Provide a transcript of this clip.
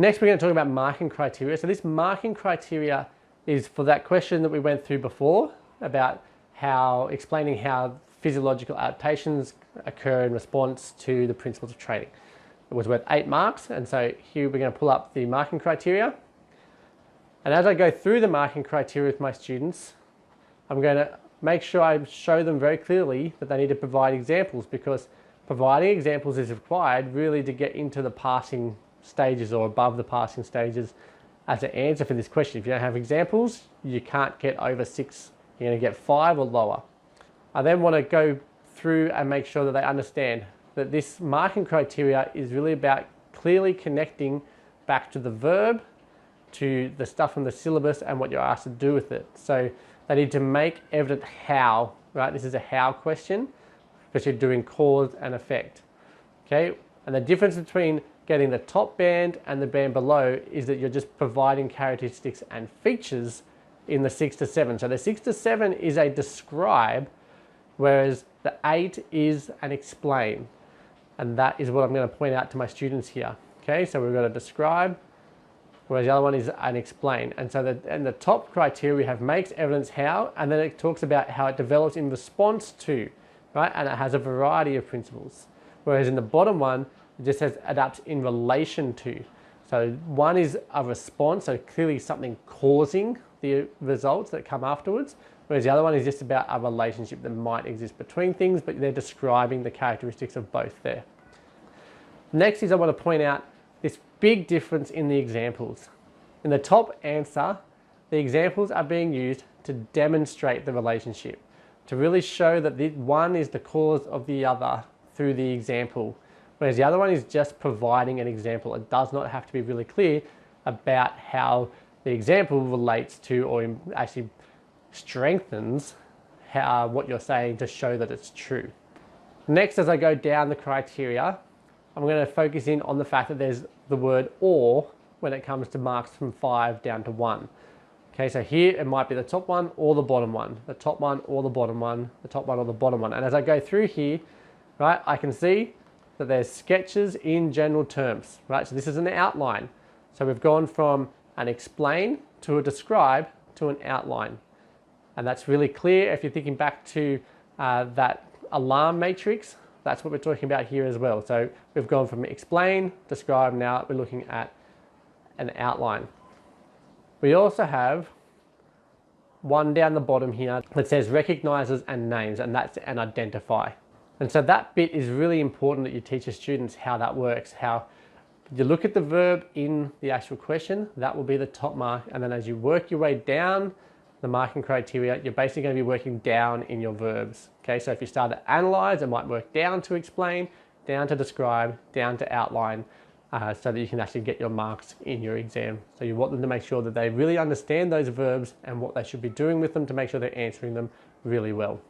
Next, we're going to talk about marking criteria. So this marking criteria is for that question that we went through before about explaining how physiological adaptations occur in response to the principles of training. It was worth 8 marks, and so here we're going to pull up the marking criteria. And as I go through the marking criteria with my students, I'm going to make sure I show them very clearly that they need to provide examples, because providing examples is required really to get into the passing stages or above the passing stages as an answer for this question. If you don't have examples, you can't get over 6. You're going to get 5 or lower. I then want to go through and make sure that they understand that this marking criteria is really about clearly connecting back to the verb, to the stuff from the syllabus and what you're asked to do with it. So they need to make evident how, right? This is a how question because you're doing cause and effect, okay? And the difference between getting the top band and the band below is that you're just providing characteristics and features in the 6 to 7. So the 6 to 7 is a describe, whereas the 8 is an explain. And that is what I'm going to point out to my students here. Okay, so we've got a describe, whereas the other one is an explain. And so the top criteria we have makes evidence how, and then it talks about how it develops in response to, right? And it has a variety of principles. Whereas in the bottom one, it just says adapts in relation to. So one is a response, so clearly something causing the results that come afterwards, whereas the other one is just about a relationship that might exist between things, but they're describing the characteristics of both there. Next is I want to point out this big difference in the examples. In the top answer, the examples are being used to demonstrate the relationship, to really show that one is the cause of the other through the example, whereas the other one is just providing an example. It does not have to be really clear about how the example relates to or actually strengthens what you're saying to show that it's true. Next, as I go down the criteria, I'm going to focus in on the fact that there's the word or when it comes to marks from 5 down to 1. Okay, so here it might be the top one or the bottom one, the top one or the bottom one, the top one or the bottom one. And as I go through here, right, I can see that there's sketches in general terms, right? So this is an outline. So we've gone from an explain to a describe to an outline. And that's really clear if you're thinking back to that alarm matrix. That's what we're talking about here as well. So we've gone from explain, describe, now we're looking at an outline. We also have one down the bottom here that says recognizes and names, and that's an identify. And so that bit is really important that you teach your students how that works, how you look at the verb in the actual question, that will be the top mark. And then as you work your way down the marking criteria, you're basically going to be working down in your verbs. Okay, so if you start to analyze, it might work down to explain, down to describe, down to outline, so that you can actually get your marks in your exam. So you want them to make sure that they really understand those verbs and what they should be doing with them to make sure they're answering them really well.